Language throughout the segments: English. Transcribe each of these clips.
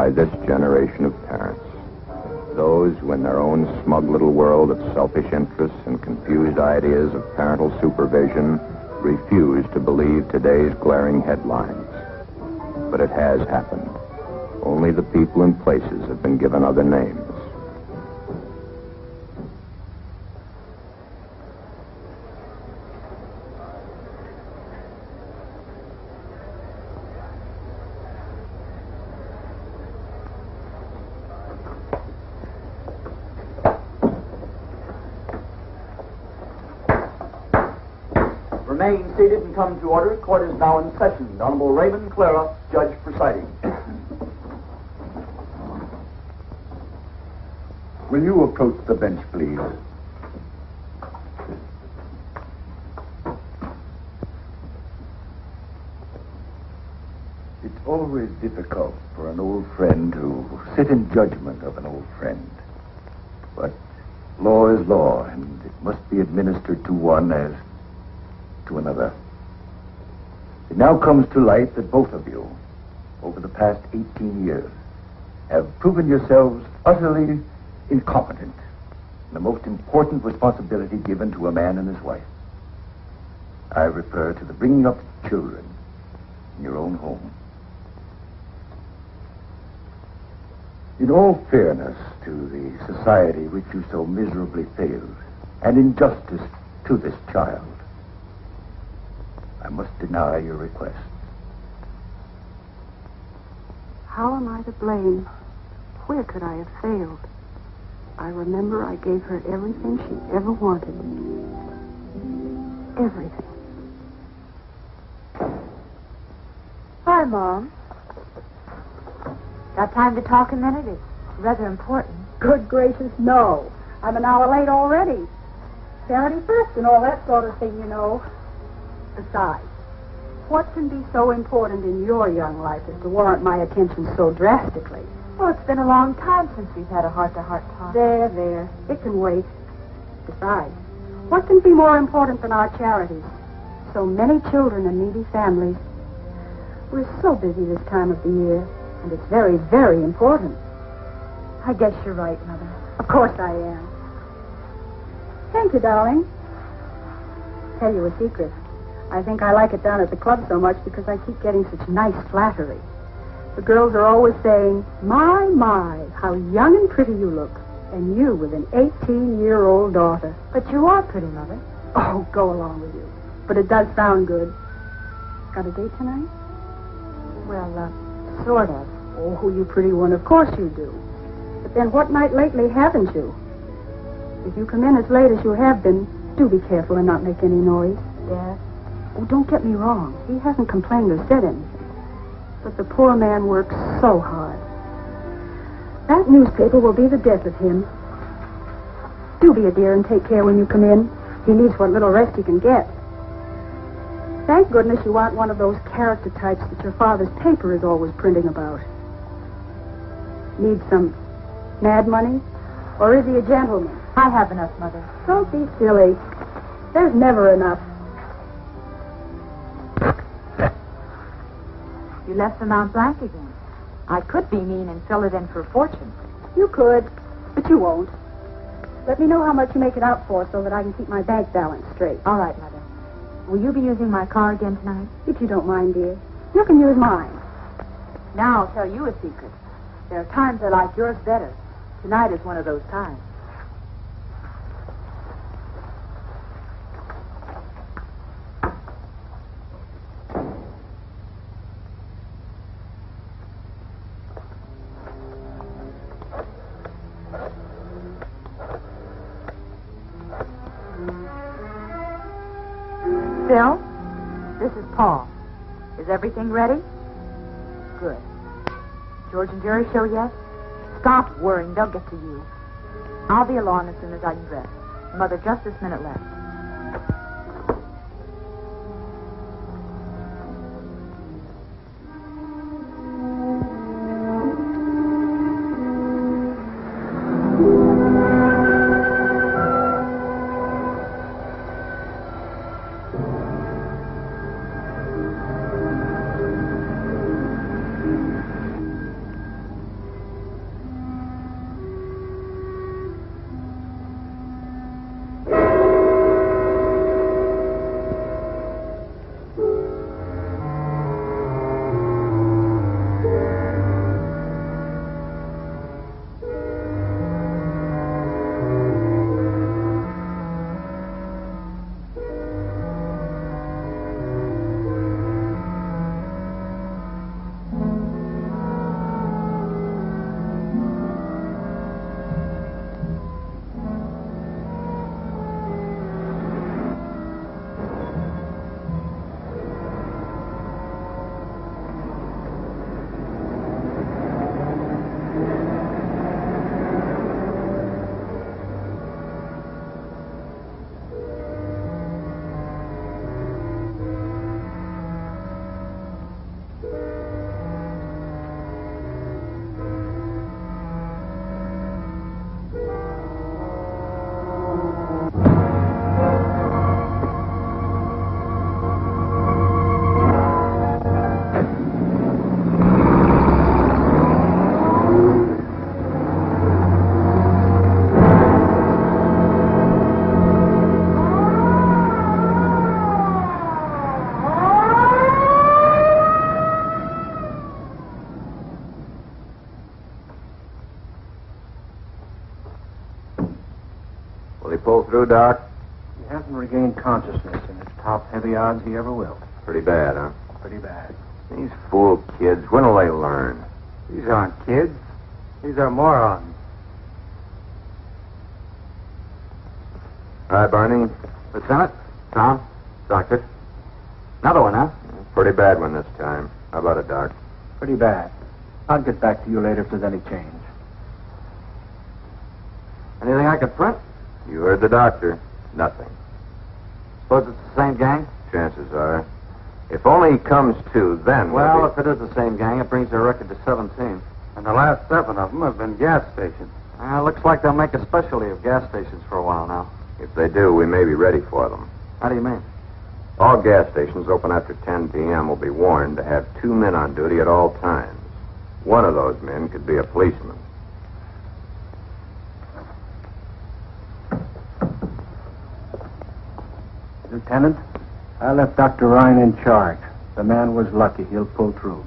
by this generation of parents. Those who, in their own smug little world of selfish interests and confused ideas of parental supervision, refuse to believe today's glaring headlines. But it has happened. Only the people and places have been given other names. Remain seated and come to order. Court is now in session. The Honorable Raymond Clara, Judge presiding. Will you approach the bench, please? It's always difficult for an old friend to sit in judgment of an old friend. But law is law, and it must be administered to one as to another. It now comes to light that both of you, over the past 18 years, have proven yourselves utterly incompetent in the most important responsibility given to a man and his wife. I refer to the bringing up of children in your own home. In all fairness to the society which you so miserably failed, and in justice to this child, I must deny your request. How am I to blame? Where could I have failed? I remember I gave her everything she ever wanted. Everything. Hi, Mom. Got time to talk a minute? It's rather important. Good gracious, no. I'm an hour late already. Charity first and all that sort of thing, you know. Besides, what can be so important in your young life as to warrant my attention so drastically? Well, it's been a long time since we've had a heart-to-heart talk. There. It can wait. Besides, what can be more important than our charities? So many children and needy families. We're so busy this time of the year, and it's very, very important. I guess you're right, Mother. Of course I am. Thank you, darling. Tell you a secret. I think I like it down at the club so much because I keep getting such nice flattery. The girls are always saying, my, how young and pretty you look. And you with an 18-year-old daughter. But you are pretty, Mother. Oh, go along with you. But it does sound good. Got a date tonight? Well, sort of. Oh, you pretty one. Of course you do. But then what night lately haven't you? If you come in as late as you have been, do be careful and not make any noise. Yes? Oh, don't get me wrong. He hasn't complained or said anything. But the poor man works so hard. That newspaper will be the death of him. Do be a dear and take care when you come in. He needs what little rest he can get. Thank goodness you aren't one of those character types that your father's paper is always printing about. Need some mad money? Or is he a gentleman? I have enough, Mother. Don't be silly. There's never enough. You left the Mount Blanc again. I could be mean and fill it in for a fortune. You could, but you won't. Let me know how much you make it out for so that I can keep my bank balance straight. All right, Mother. Will you be using my car again tonight? If you don't mind, dear. You can use mine. Now I'll tell you a secret. There are times I like yours better. Tonight is one of those times. Bill, this is Paul. Is everything ready? Good. George and Jerry show yet? Stop worrying. They'll get to you. I'll be along as soon as I can dress. Mother, just this minute left. Will he pull through, Doc? He hasn't regained consciousness, and it's top heavy odds he ever will. Pretty bad, huh? Pretty bad. These fool kids, when will they learn? These aren't kids. These are morons. All right, Barney. Lieutenant, Tom, Doctor. Another one, huh? Pretty bad one this time. How about it, Doc? Pretty bad. I'll get back to you later if there's any change. Anything I could print? You heard the doctor. Nothing. Suppose it's the same gang? Chances are. If only he comes to, then... Well, if it is the same gang, it brings their record to 17. And the last 7 of them have been gas stations. Looks like they'll make a specialty of gas stations for a while now. If they do, we may be ready for them. How do you mean? All gas stations open after 10 p.m. will be warned to have 2 men on duty at all times. One of those men could be a policeman. Lieutenant, I left Dr. Ryan in charge. The man was lucky. He'll pull through.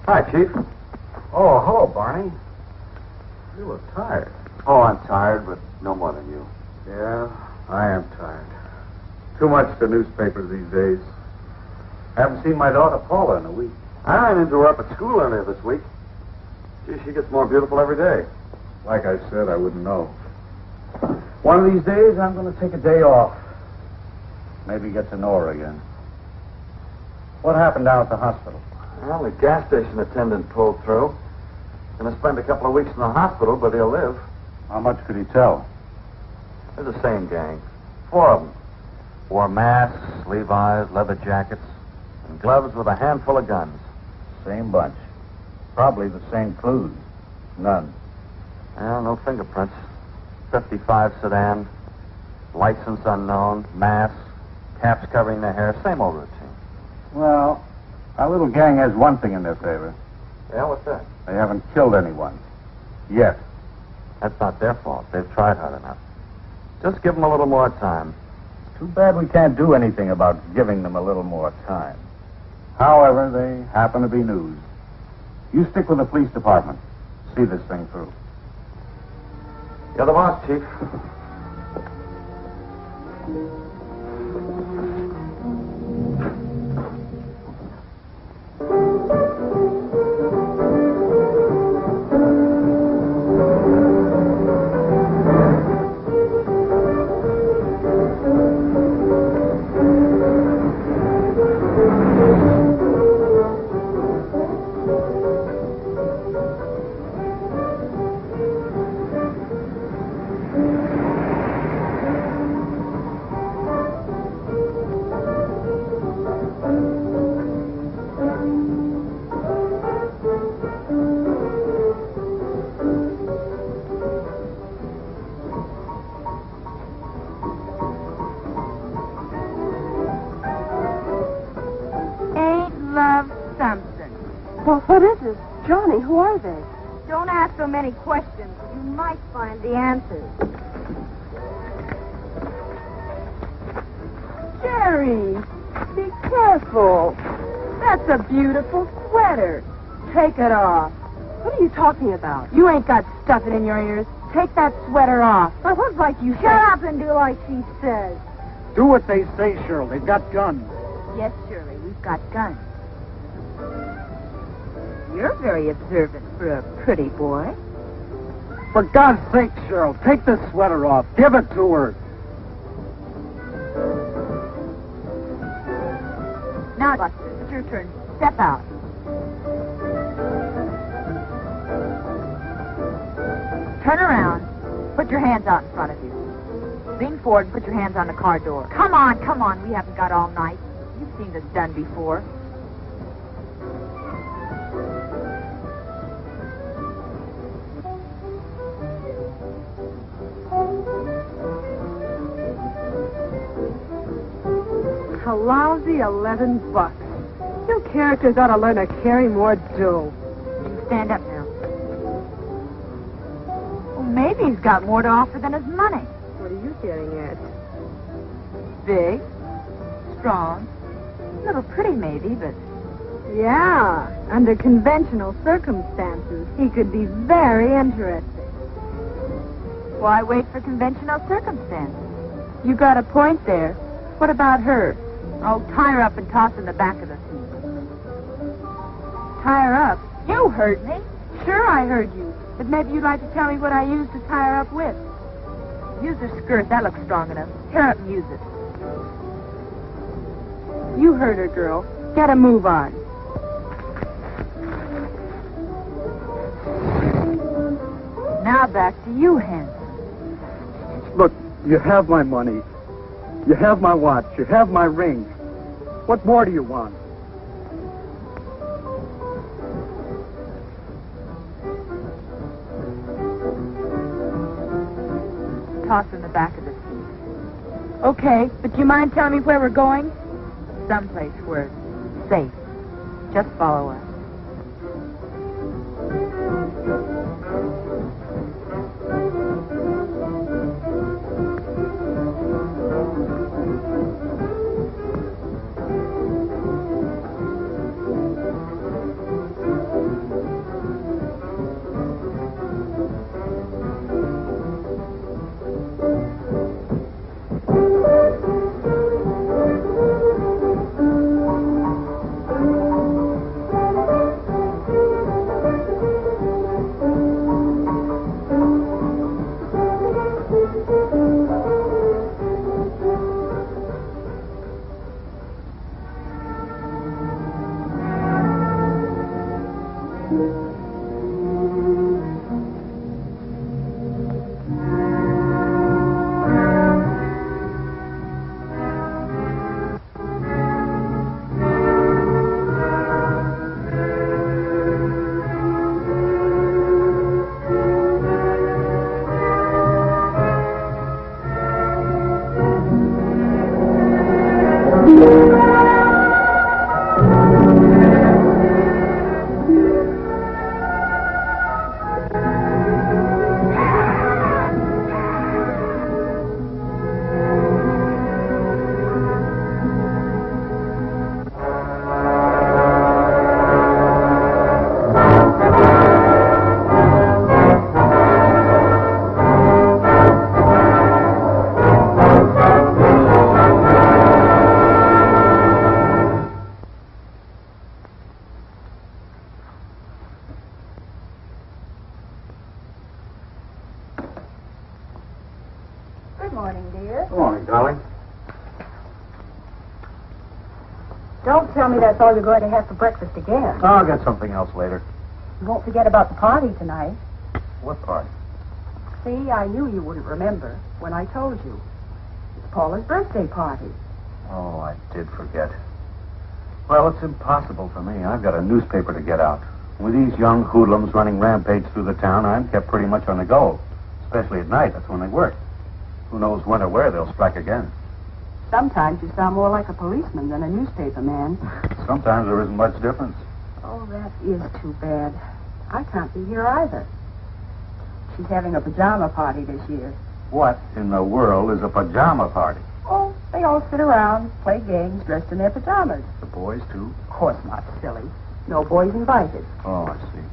Hi, Chief. Oh, hello, Barney. You look tired. Oh, I'm tired, but no more than you. Yeah, I am tired. Too much to newspapers these days. Haven't seen my daughter Paula in a week. I ran into her up at school earlier this week. Gee, she gets more beautiful every day. Like I said, I wouldn't know. One of these days, I'm going to take a day off. Maybe get to know her again. What happened down at the hospital? Well, the gas station attendant pulled through. Gonna spend a couple of weeks in the hospital, but he'll live. How much could he tell? They're the same gang. 4 of them. Wore masks, Levi's, leather jackets, and gloves with a handful of guns. Same bunch. Probably the same clues. None. Well, no fingerprints. 55 sedan, license unknown, masks, caps covering their hair. Same old routine. Well, our little gang has one thing in their favor. Yeah, what's that? They haven't killed anyone. Yet. That's not their fault. They've tried hard enough. Just give them a little more time. Too bad we can't do anything about giving them a little more time. However, they happen to be news. You stick with the police department. See this thing through. You're the boss, Chief. Well, what is it? Johnny, who are they? Don't ask so many questions. You might find the answers. Jerry, be careful. That's a beautiful sweater. Take it off. What are you talking about? You ain't got stuffing in your ears. Take that sweater off. I was like you Shut said. up and do like she says. Do what they say, Cheryl. They've got guns. Yes, Shirley, we've got guns. You're very observant for a pretty boy. For God's sake, Cheryl, take the sweater off. Give it to her. Now, Buster, it's your turn. Step out. Turn around. Put your hands out in front of you. Lean forward and put your hands on the car door. Come on, come on. We haven't got all night. You've seen this done before. A lousy $11. You characters ought to learn to carry more dough. You can stand up now. Well, maybe Maybe he's got more to offer than his money. What are you getting at? Big, strong, a little pretty maybe, but... Yeah, under conventional circumstances, he could be very interesting. Why wait for conventional circumstances? You got a point there. What about her? Oh, tie her up and toss her in the back of the seat. Tie her up? You heard me. Sure, I heard you. But maybe you'd like to tell me what I used to tie her up with. Use her skirt. That looks strong enough. Tear up and use it. You heard her, girl. Get a move on. Now back to you, Hanson. Look, you have my money. You have my watch. You have my ring. What more do you want? Toss her in the back of the seat. Okay, but do you mind telling me where we're going? Someplace where it's safe. Just follow us. Good morning, dear. Good morning, darling. Don't tell me that's all you're going to have for breakfast again. I'll get something else later. You won't forget about the party tonight. What party? See, I knew you wouldn't remember when I told you. It's Paula's birthday party. Oh, I did forget. Well, it's impossible for me. I've got a newspaper to get out. With these young hoodlums running rampage through the town, I'm kept pretty much on the go. Especially at night. That's when they work. Who knows when or where they'll strike again. Sometimes you sound more like a policeman than a newspaper man. Sometimes there isn't much difference. Oh, that is too bad. I can't be here either. She's having a pajama party this year. What in the world is a pajama party? Oh, they all sit around, play games, dressed in their pajamas. The boys, too? Of course not, silly. No boys invited. Oh, I see.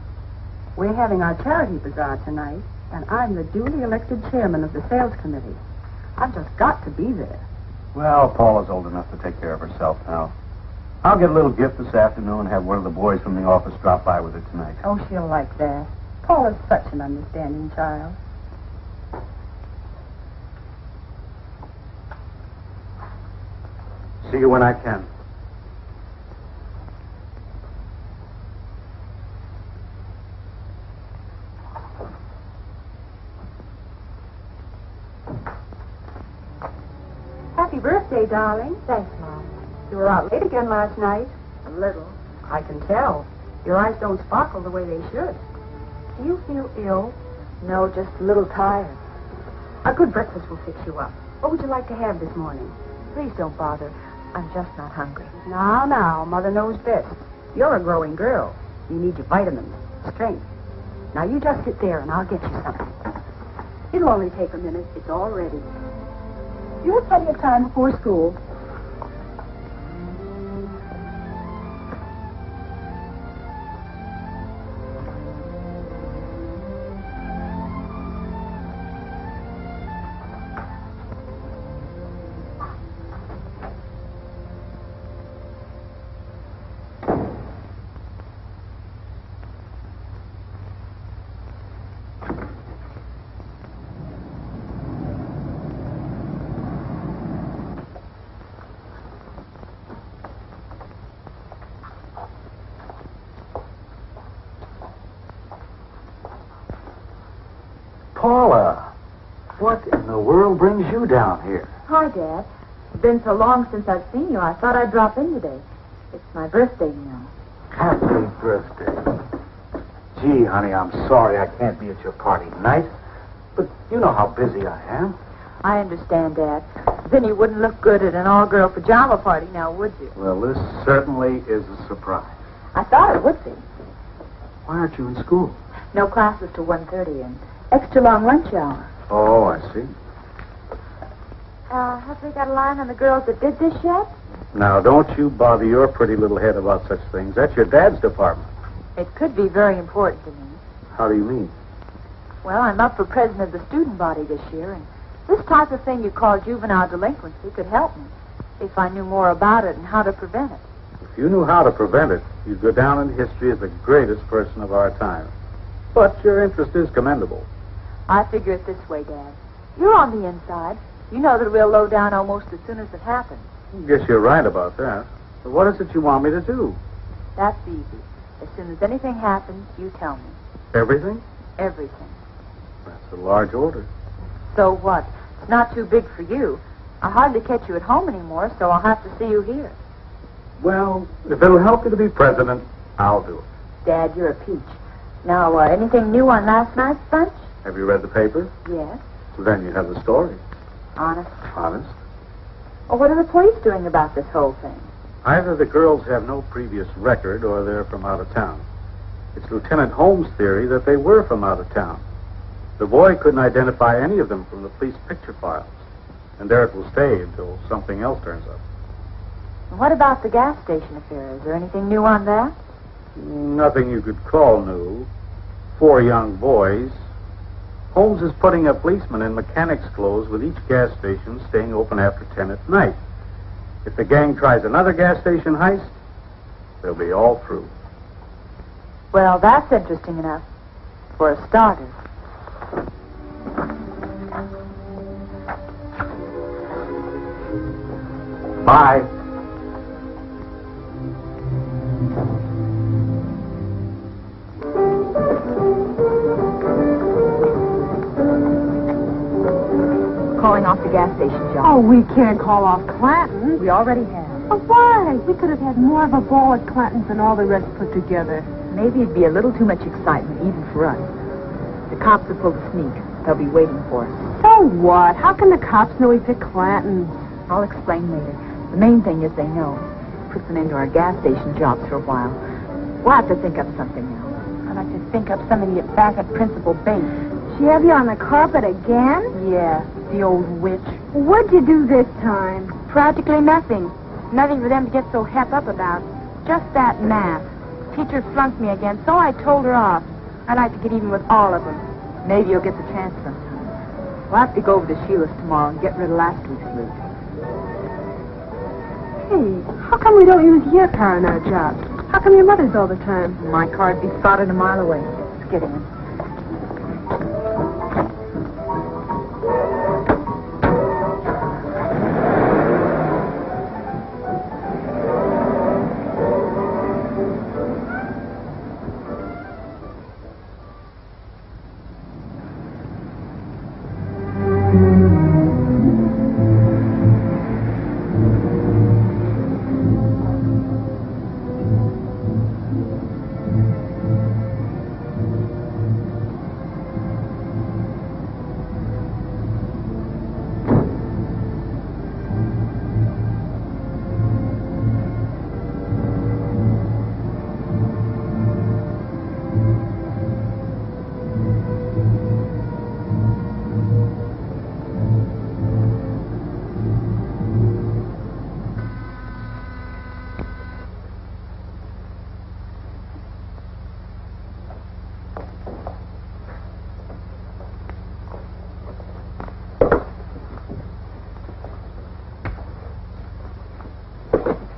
We're having our charity bazaar tonight, and I'm the duly elected chairman of the sales committee. I've just got to be there. Well, Paula's old enough to take care of herself now. I'll get a little gift this afternoon and have one of the boys from the office drop by with her tonight. Oh, she'll like that. Paula's such an understanding child. See you when I can. Happy birthday, darling. Thanks, Mom. You were out late again last night. A little. I can tell. Your eyes don't sparkle the way they should. Do you feel ill? No, just a little tired. A good breakfast will fix you up. What would you like to have this morning? Please don't bother. I'm just not hungry. Now, Mother knows best. You're a growing girl. You need your vitamins, strength. Now, you just sit there and I'll get you something. It'll only take a minute. It's all ready. You have plenty of time before school. Paula, what in the world brings you down here? Hi, Dad. It's been so long since I've seen you, I thought I'd drop in today. It's my birthday, you know. Happy birthday. Gee, honey, I'm sorry I can't be at your party tonight, but you know how busy I am. I understand, Dad. Then you wouldn't look good at an all-girl pajama party now, would you? Well, this certainly is a surprise. I thought it would be. Why aren't you in school? No classes till 1:30 and extra long lunch hour. Oh, I see. Have we got a line on the girls that did this yet? Now, don't you bother your pretty little head about such things. That's your dad's department. It could be very important to me. How do you mean? Well, I'm up for president of the student body this year, and this type of thing you call juvenile delinquency could help me if I knew more about it and how to prevent it. If you knew how to prevent it, you'd go down in history as the greatest person of our time. But your interest is commendable. I figure it this way, Dad. You're on the inside. You know that we'll low down almost as soon as it happens. Guess you're right about that. But what is it you want me to do? That's easy. As soon as anything happens, you tell me. Everything? Everything. That's a large order. So what? It's not too big for you. I hardly catch you at home anymore, so I'll have to see you here. Well, if it'll help you to be president, I'll do it. Dad, you're a peach. Now, anything new on last night's bunch? Have you read the paper? Yes. Well, then you have the story. Honest? Honest? Well, what are the police doing about this whole thing? Either the girls have no previous record or they're from out of town. It's Lieutenant Holmes' theory that they were from out of town. The boy couldn't identify any of them from the police picture files. And there it will stay until something else turns up. What about the gas station affair? Is there anything new on that? Nothing you could call new. 4 young boys. Holmes is putting a policeman in mechanic's clothes with each gas station staying open after 10 at night. If the gang tries another gas station heist, they'll be all through. Well, that's interesting enough. For a starter. Bye. Calling off the gas station, John. Oh, we can't call off Clanton. We already have. Oh, why? We could have had more of a ball at Clanton's than all the rest put together. Maybe it'd be a little too much excitement, even for us. The cops have pulled a sneak. They'll be waiting for us. So what? How can the cops know we picked Clanton's? I'll explain later. The main thing is they know. Puts an end to our gas station jobs for a while. We'll have to think up something else. I'd like to think up something to get back at Principal Bates. She have you on the carpet again? Yeah, the old witch. What'd you do this time? Practically nothing. Nothing for them to get so hep up about. Just that math. Teacher flunked me again, so I told her off. I'd like to get even with all of them. Maybe you'll get the chance sometime. We'll have to go over to Sheila's tomorrow and get rid of last week's loot. Hey, how come we don't use your car in our jobs? How come your mother's all the time? My car'd be spotted a mile away. Let's get in.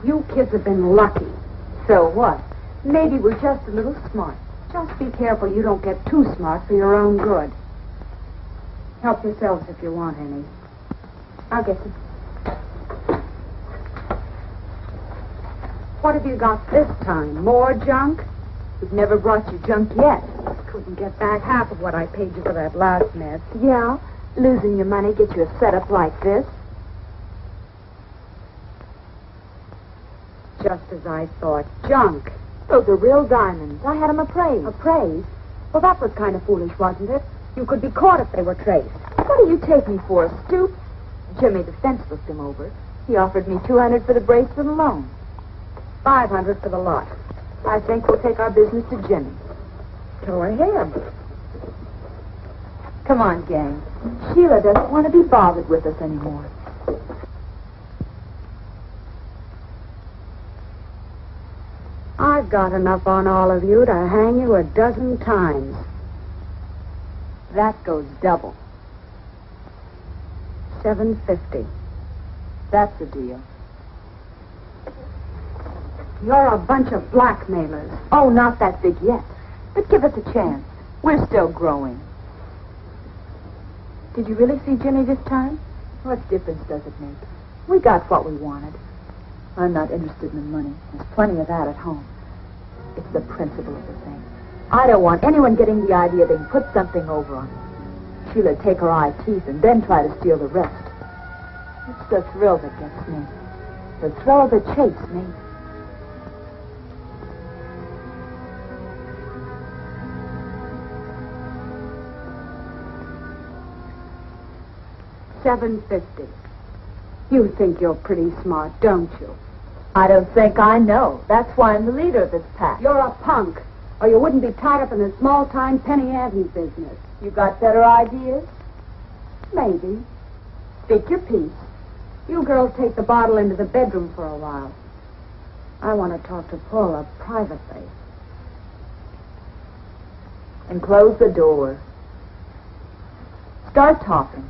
You kids have been lucky. So what? Maybe we're just a little smart. Just be careful you don't get too smart for your own good. Help yourselves if you want any. I'll get them. What have you got this time? More junk? We've never brought you junk yet. Couldn't get back half of what I paid you for that last mess. Yeah, losing your money gets you a setup like this. Just as I thought. Junk. Those are real diamonds. I had them appraised. Appraised? Well, that was kind of foolish, wasn't it? You could be caught if they were traced. What do you take me for, a stoop? Jimmy the fence looked him over. He offered me $200 for the bracelet alone. $500 for the lot. I think we'll take our business to Jimmy. Go ahead. Come on, gang. Sheila doesn't want to be bothered with us anymore. I've got enough on all of you to hang you a dozen times. That goes double. $750. That's the deal. You're a bunch of blackmailers. Oh, not that big yet. But give us a chance. We're still growing. Did you really see Jimmy this time? What difference does it make? We got what we wanted. I'm not interested in the money. There's plenty of that at home. It's the principle of the thing. I don't want anyone getting the idea they can put something over on me. Sheila'd take her eye teeth and then try to steal the rest. It's the thrill that gets me. The thrill of the chase, me. $750. You think you're pretty smart, don't you? I don't think I know. That's why I'm the leader of this pack. You're a punk, or you wouldn't be tied up in the small-time penny ante business. You got better ideas? Maybe. Speak your piece. You girls take the bottle into the bedroom for a while. I want to talk to Paula privately. And close the door. Start talking.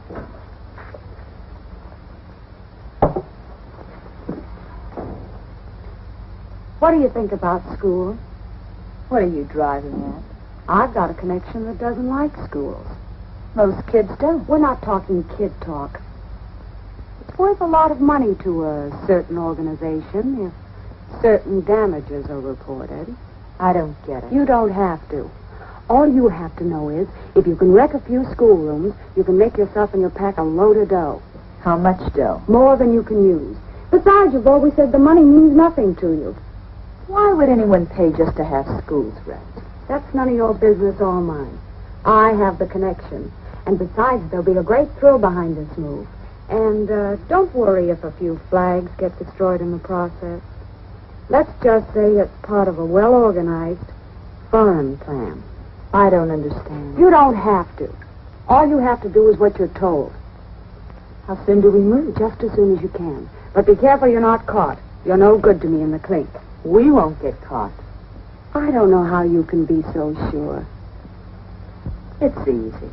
What do you think about school? What are you driving at? I've got a connection that doesn't like schools. Most kids don't. We're not talking kid talk. It's worth a lot of money to a certain organization if certain damages are reported. I don't get it. You don't have to. All you have to know is, if you can wreck a few schoolrooms, you can make yourself and your pack a load of dough. How much dough? More than you can use. Besides, you've always said the money means nothing to you. Why would anyone pay just to have schools wrecked? That's none of your business or mine. I have the connection. And besides, there'll be a great thrill behind this move. And don't worry if a few flags get destroyed in the process. Let's just say it's part of a well-organized foreign plan. I don't understand. You don't have to. All you have to do is what you're told. How soon do we move? Just as soon as you can. But be careful you're not caught. You're no good to me in the clink. We won't get caught. I don't know how you can be so sure. It's easy.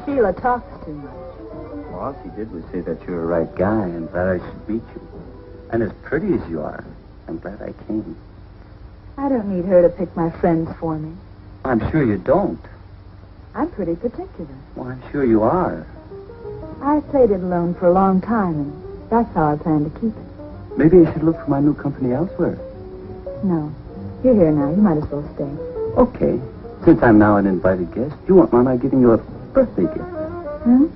Sheila talks too much. Well, all she did was say that you're a right guy and that I should beat you. And as pretty as you are, I'm glad I came. I don't need her to pick my friends for me. I'm sure you don't. I'm pretty particular. Well, I'm sure you are. I've played it alone for a long time, and that's how I plan to keep it. Maybe I should look for my new company elsewhere. No. You're here now. You might as well stay. Okay. Since I'm now an invited guest, you won't mind my giving you a birthday gift. Hmm?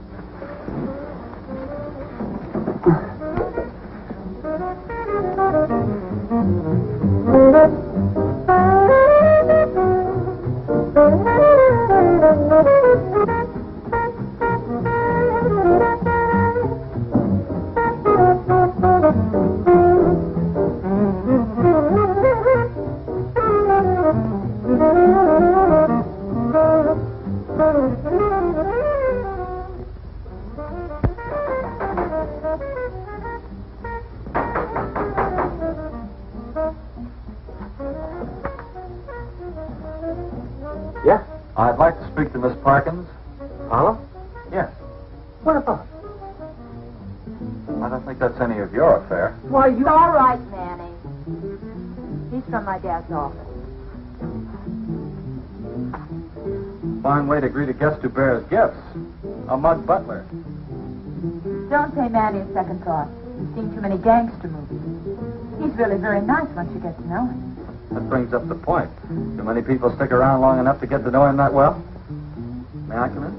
Yeah? I'd like to speak to Miss Parkins. Paula? Yes. What about? I don't think that's any of your affair. Well, you all right, Manny. He's from my dad's office. Fine way to greet a guest who bears gifts. A mud butler. Don't pay Manny a second thought. He's seen too many gangster movies. He's really very nice once you get to know him. That brings up the point. Do many people stick around long enough to get to know him that well? May I come in?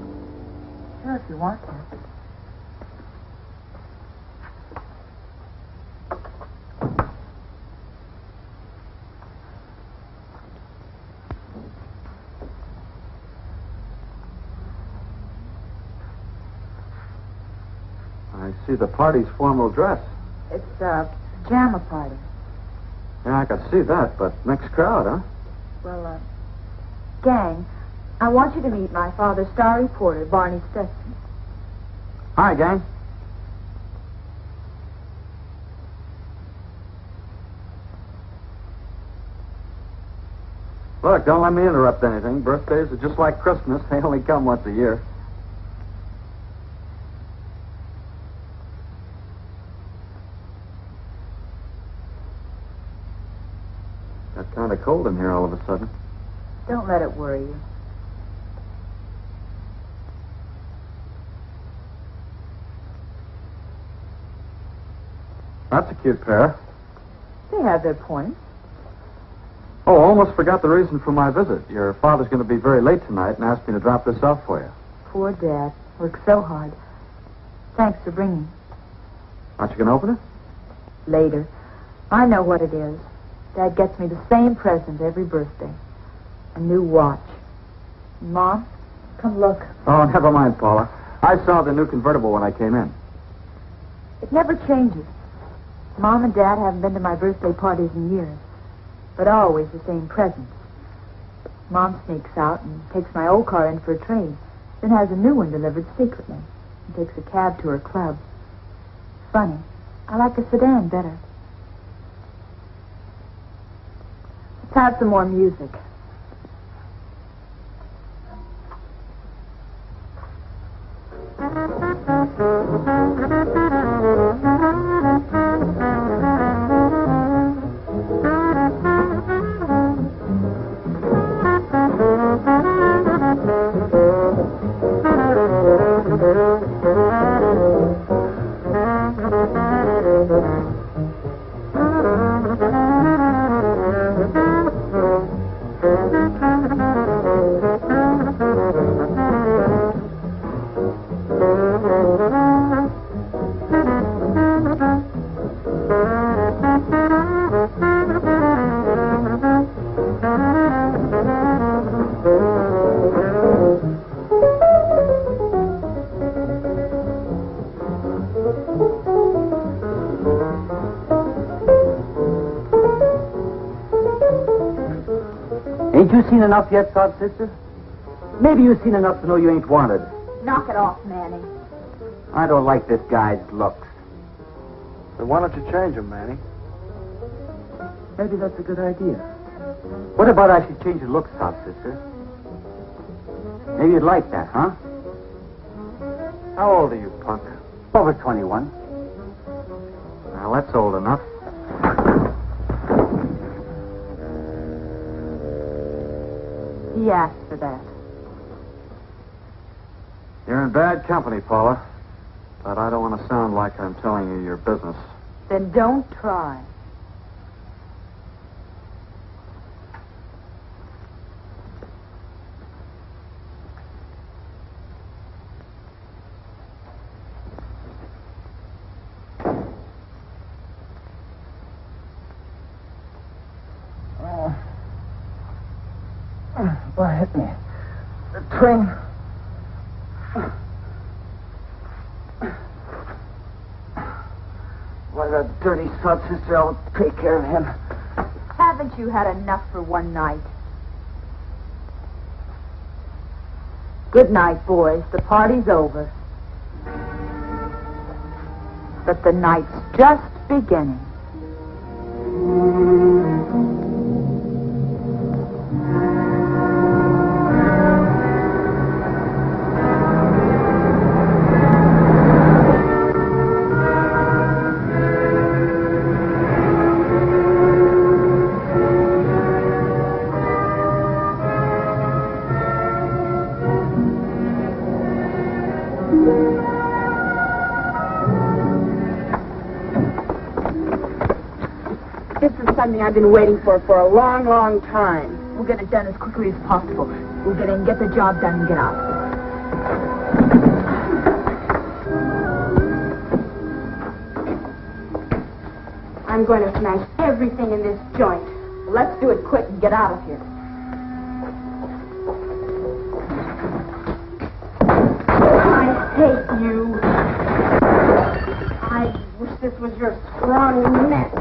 Sure, if you want to. I see the party's formal dress. It's a pajama party. Yeah, I can see that, but mixed crowd, huh? Well, gang, I want you to meet my father's star reporter, Barney Stetson. Hi, gang. Look, don't let me interrupt anything. Birthdays are just like Christmas. They only come once a year. Got kind of cold in here all of a sudden. Don't let it worry you. That's a cute pair. They have their points. Oh, almost forgot the reason for my visit. Your father's going to be very late tonight and asked me to drop this off for you. Poor Dad. Worked so hard. Thanks for bringing. Aren't you going to open it? Later. I know what it is. Dad gets me the same present every birthday. A new watch. Mom, come look. Oh, never mind, Paula. I saw the new convertible when I came in. It never changes. Mom and Dad haven't been to my birthday parties in years, but always the same presents. Mom sneaks out and takes my old car in for a trade, then has a new one delivered secretly and takes a cab to her club. Funny, I like a sedan better. Let's have some more music. Ain't you seen enough yet, Sod Sister? Maybe you've seen enough to know you ain't wanted. Knock it off, Manny. I don't like this guy's looks. Then why don't you change him, Manny? Maybe that's a good idea. What about I should change your looks, Sod Sister? Maybe you'd like that, huh? How old are you, punk? Over 21. Well, that's old enough. He asked for that. You're in bad company, Paula. But I don't want to sound like I'm telling you your business. Then don't try. What hit me? The train. Why, that dirty sod, sister, I'll take care of him. Haven't you had enough for one night? Good night, boys. The party's over. But the night's just beginning. This is something I've been waiting for a long, long time. We'll get it done as quickly as possible. We'll get in, get the job done, and get out. I'm going to smash everything in this joint. Let's do it quick and get out of here. I hate you. I wish this was your strong neck.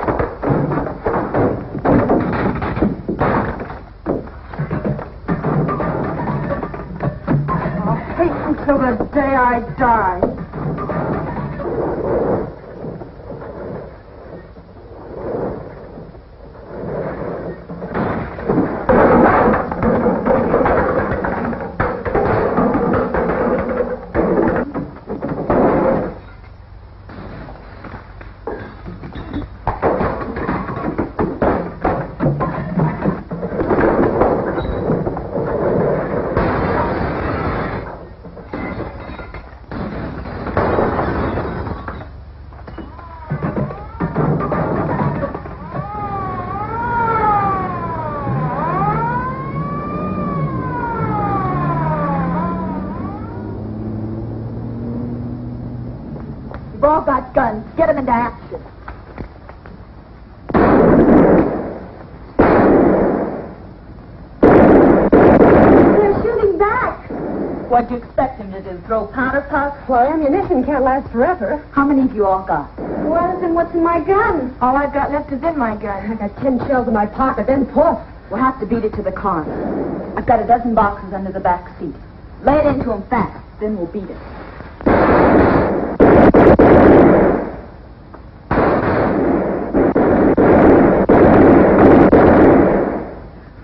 I'll hate you till the day I die. You've all got guns. Get them into action. They're shooting back. What'd you expect him to do? Throw powder puffs? Well, ammunition can't last forever. How many have you all got? What is in what's in my gun? All I've got left is in my gun. I got 10 shells in my pocket, then poof. We'll have to beat it to the car. I've got a dozen boxes under the back seat. Lay it into him fast, then we'll beat it.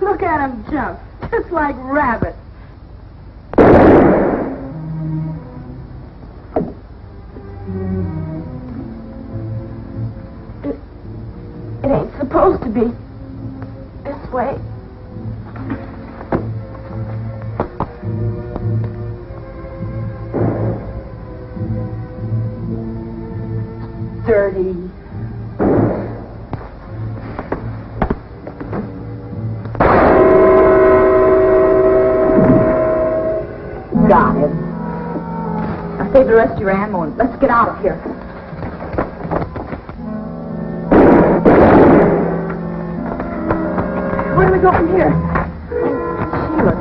Look at him jump, just like rabbits. It ain't supposed to be this way. Dirty. Got him. Now save the rest of your ammo and let's get out of here. Where do we go from here? Sheila,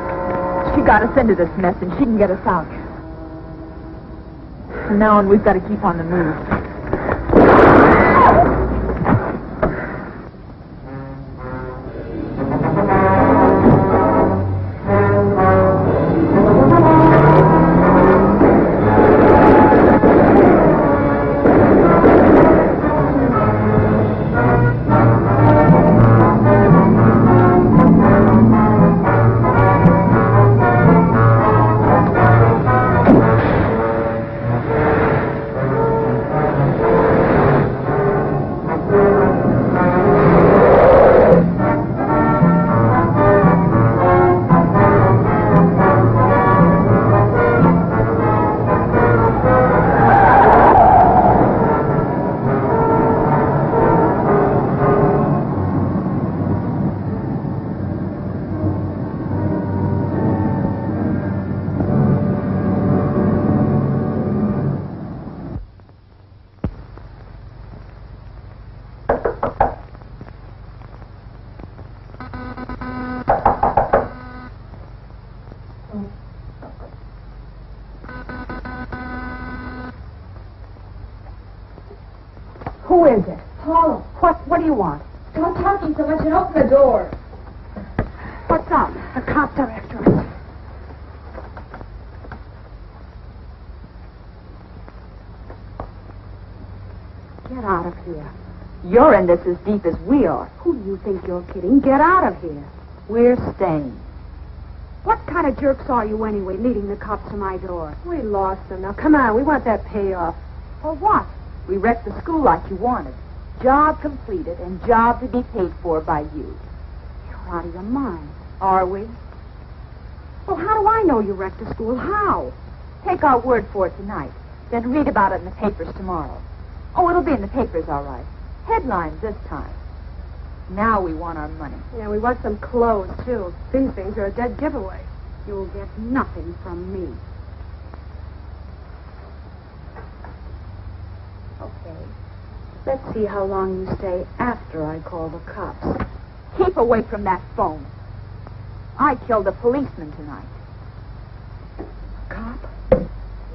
she got us into this mess and she can get us out. From now on, we've got to keep on the move. Who is it? Paula, What do you want? stop talking so much and open the door. What's up? The cops are after us. Get out of here. You're in this as deep as we are. Who do you think you're kidding? Get out of here. We're staying. What kind of jerks are you anyway, leading the cops to my door? We lost them. Now, come on. We want that payoff. For what? We wrecked the school like you wanted. Job completed and job to be paid for by you. You're out of your mind. Are we? Well, how do I know you wrecked the school? How? Take our word for it tonight. Then read about it in the papers tomorrow. Oh, it'll be in the papers, all right. Headlines this time. Now we want our money. Yeah, we want some clothes, too. These things are a dead giveaway. You'll get nothing from me. Okay. Let's see how long you stay after I call the cops. Keep away from that phone. I killed a policeman tonight. A cop?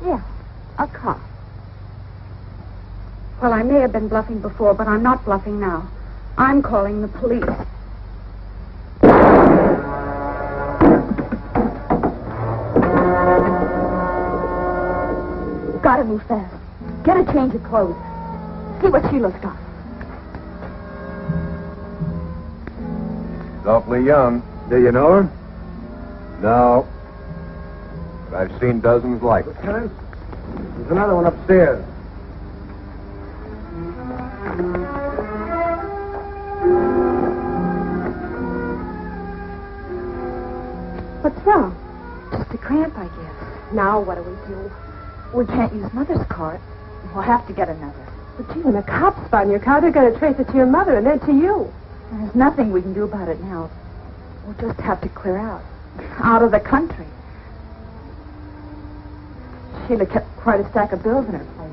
Yeah, a cop. Well, I may have been bluffing before, but I'm not bluffing now. I'm calling the police. Gotta move fast. Get a change of clothes. See what Sheila's got. She's awfully young. Do you know her? No. But I've seen dozens like her. Lieutenant, there's another one upstairs. What's wrong? Just a cramp, I guess. Now what do we do? We can't use Mother's cart. We'll have to get another. But gee, when the cops find your car, they're going to trace it to your mother and then to you. There's nothing we can do about it now. We'll just have to clear out. Out of the country. Sheila kept quite a stack of bills in her place.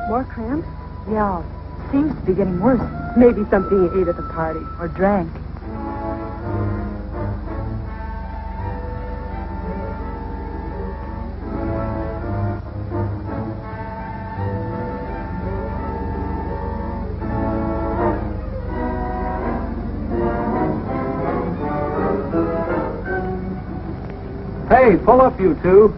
More cramps? Yeah, seems to be getting worse. Maybe something you ate at the party. Or drank. Hey, pull up, you two.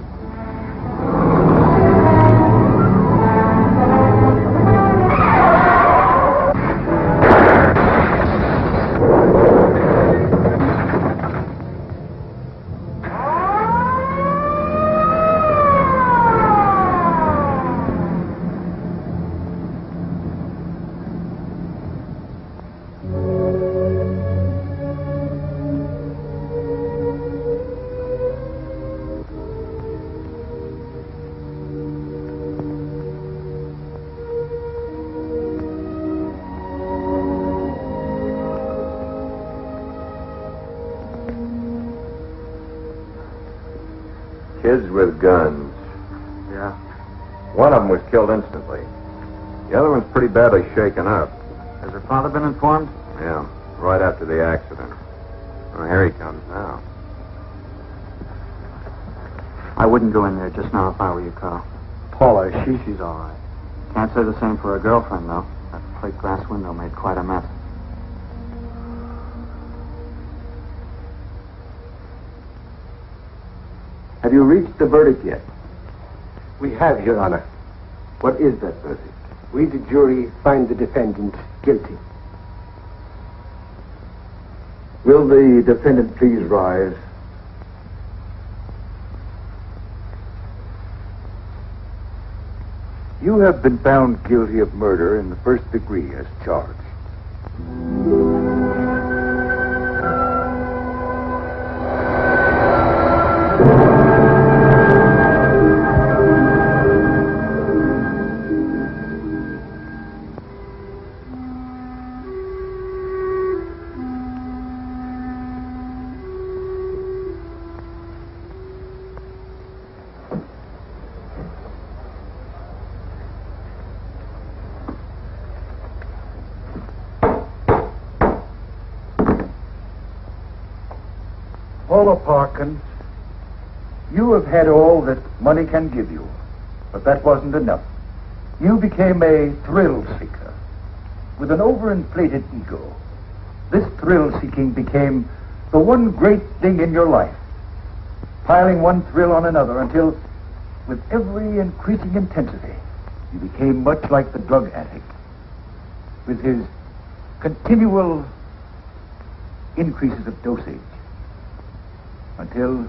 Kids with guns. Yeah. One of them was killed instantly. The other one's pretty badly shaken up. Has her father been informed? Yeah, right after the accident. Well, here he comes now. I wouldn't go in there just now if I were you, Carl. Paula, She's all right. Can't say the same for her girlfriend, though. That plate glass window made quite a mess. Have you reached the verdict yet? We have, Your Honor. What is that verdict? We, the jury, find the defendant guilty. Will the defendant please rise? You have been found guilty of murder in the first degree as charged. Paula Parkins, you have had all that money can give you, but that wasn't enough. You became a thrill seeker with an overinflated ego. This thrill seeking became the one great thing in your life, piling one thrill on another until, with every increasing intensity, you became much like the drug addict, with his continual increases of dosage, until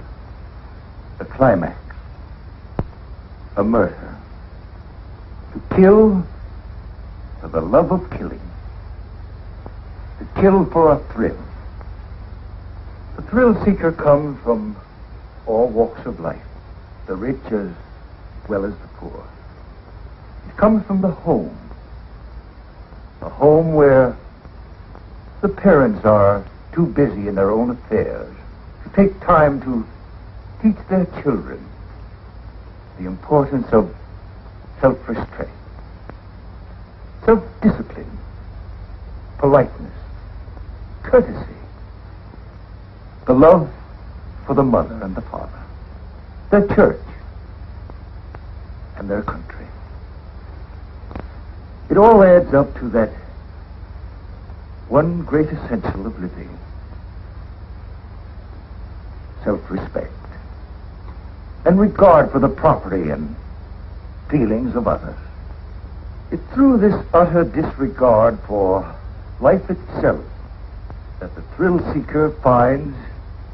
the climax, a murder. To kill for the love of killing. To kill for a thrill. The thrill seeker comes from all walks of life, the rich as well as the poor. It comes from the home. A home where the parents are too busy in their own affairs to take time to teach their children the importance of self-restraint, self-discipline, politeness, courtesy, the love for the mother and the father, their church, and their country. It all adds up to that one great essential of living, self-respect, and regard for the property and feelings of others. It's through this utter disregard for life itself that the thrill seeker finds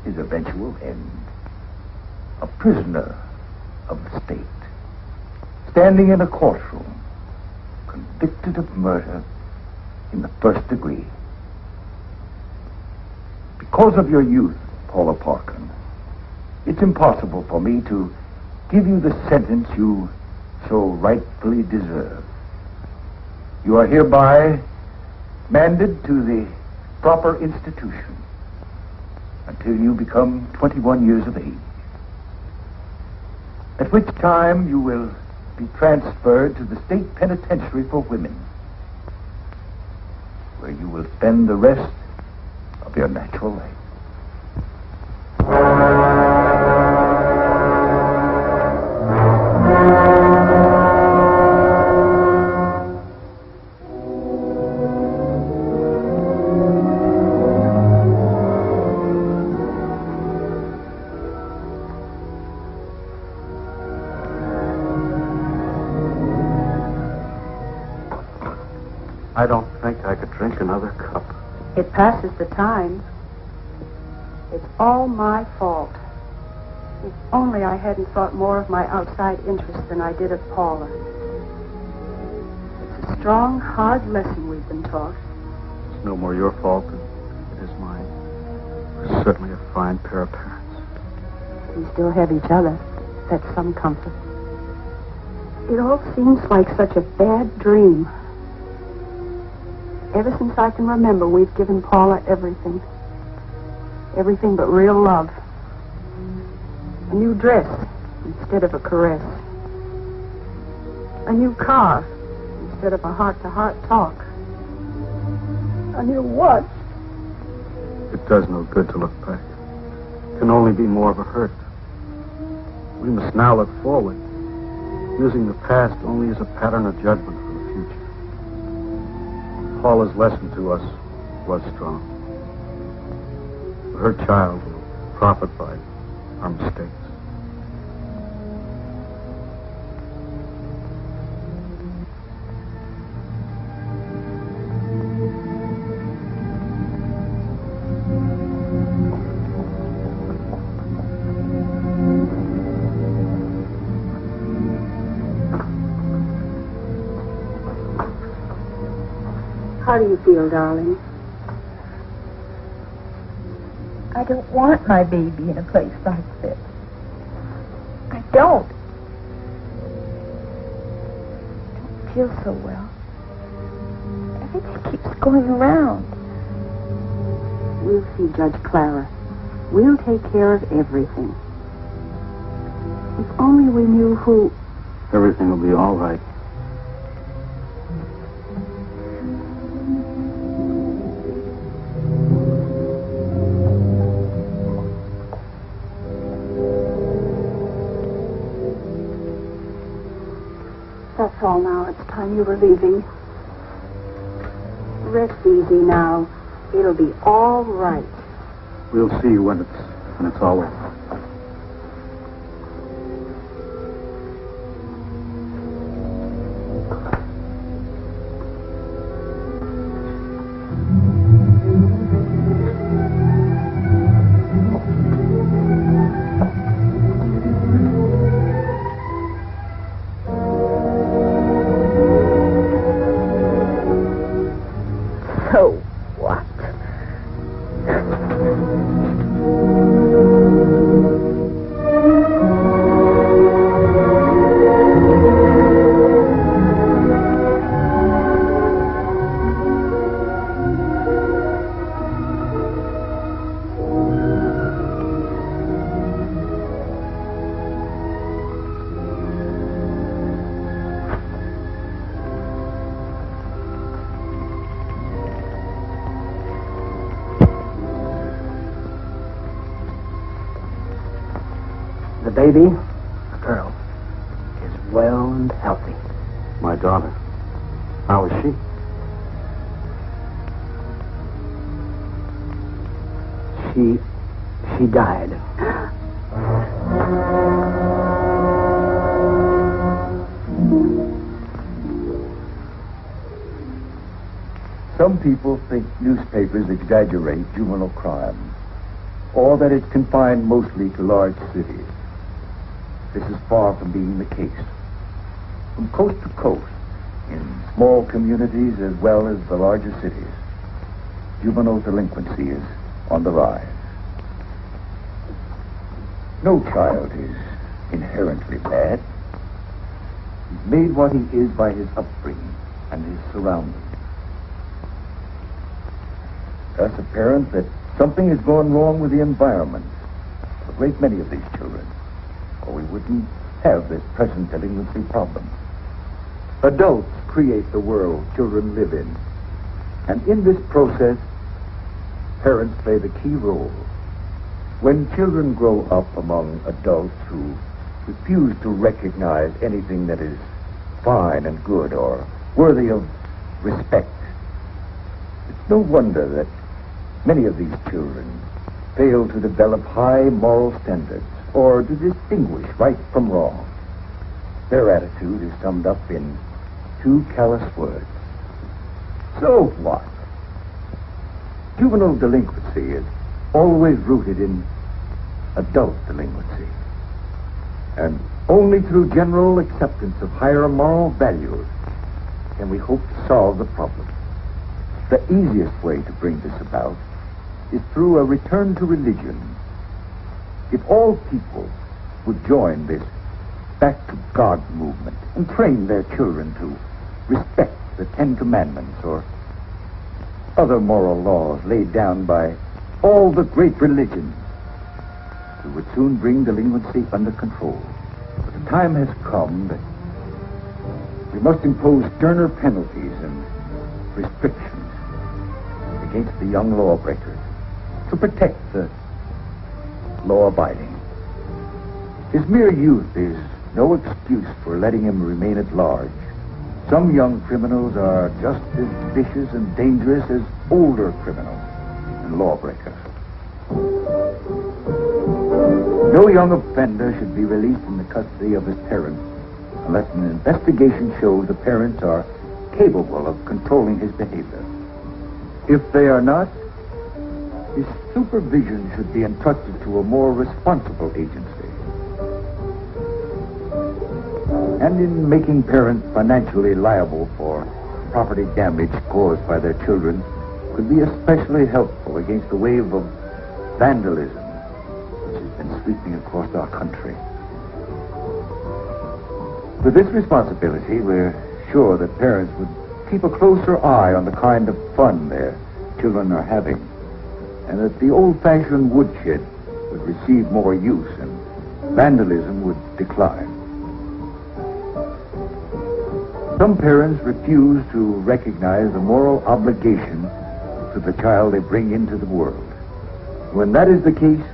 his eventual end. A prisoner of the state, standing in a courtroom, convicted of murder in the first degree. Because of your youth, Paula Parkins, it's impossible for me to give you the sentence you so rightfully deserve. You are hereby manded to the proper institution until you become 21 years of age, at which time you will be transferred to the state penitentiary for women, where you will spend the rest of your natural life. I don't think I could drink another cup. It passes the time. It's all my fault. If only I hadn't thought more of my outside interests than I did of Paula. It's a strong, hard lesson we've been taught. It's no more your fault than it is mine. We're certainly a fine pair of parents. We still have each other. That's some comfort. It all seems like such a bad dream. Ever since I can remember, we've given Paula everything. Everything but real love. A new dress, instead of a caress. A new car instead of a heart-to-heart talk. A new watch. It does no good to look back. It can only be more of a hurt. We must now look forward, using the past only as a pattern of judgment for the future. Paula's lesson to us was strong. But her child will profit by our mistakes. How do you feel, darling? I don't want my baby in a place like this. I don't. I don't feel so well. Everything keeps going around. We'll see Judge Clara. We'll take care of everything. If only we knew who... Everything will be all right. That's all now. It's time you were leaving. Rest easy now. It'll be all right. We'll see when it's all over. So what? The baby, a girl, is well and healthy. My daughter. How is she? She died. Some people think newspapers exaggerate juvenile crime, or that it's confined mostly to large cities. This is far from being the case. From coast to coast, in small communities as well as the larger cities, juvenile delinquency is on the rise. No child is inherently bad. He's made what he is by his upbringing and his surroundings. Thus apparent that something has gone wrong with the environment of a great many of these children, or we wouldn't have this present delinquency problem. Adults create the world children live in, and in this process, parents play the key role. When children grow up among adults who refuse to recognize anything that is fine and good or worthy of respect, it's no wonder that many of these children fail to develop high moral standards or to distinguish right from wrong. Their attitude is summed up in two callous words. So what? Juvenile delinquency is always rooted in adult delinquency. And only through general acceptance of higher moral values can we hope to solve the problem. The easiest way to bring this about is through a return to religion. If all people would join this back to God movement and train their children to respect the Ten Commandments or other moral laws laid down by all the great religions, we would soon bring delinquency under control. time has come that we must impose sterner penalties and restrictions against the young lawbreakers to protect the law-abiding. His mere youth is no excuse for letting him remain at large. Some young criminals are just as vicious and dangerous as older criminals and lawbreakers. No young offender should be released in the custody of his parents unless an investigation shows the parents are capable of controlling his behavior. If they are not, his supervision should be entrusted to a more responsible agency. And in making parents financially liable for property damage caused by their children could be especially helpful against the wave of vandalism which has been sweeping across our country. With this responsibility, we're sure that parents would keep a closer eye on the kind of fun their children are having, and that the old-fashioned woodshed would receive more use and vandalism would decline. Some parents refuse to recognize the moral obligation to the child they bring into the world. When that is the case,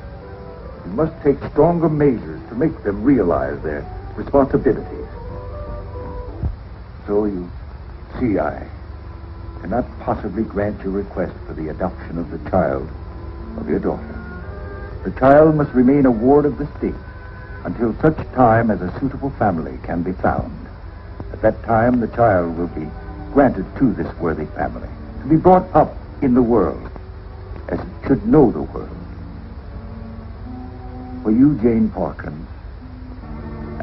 we must take stronger measures to make them realize their responsibilities. So you see, I cannot possibly grant your request for the adoption of the child of your daughter. The child must remain a ward of the state until such time as a suitable family can be found. At that time, the child will be granted to this worthy family to be brought up in the world as it should know the world. For you, Jane Parkins,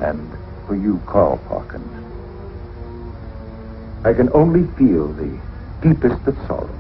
and for you, Carl Parkins, I can only feel the deepest of sorrow.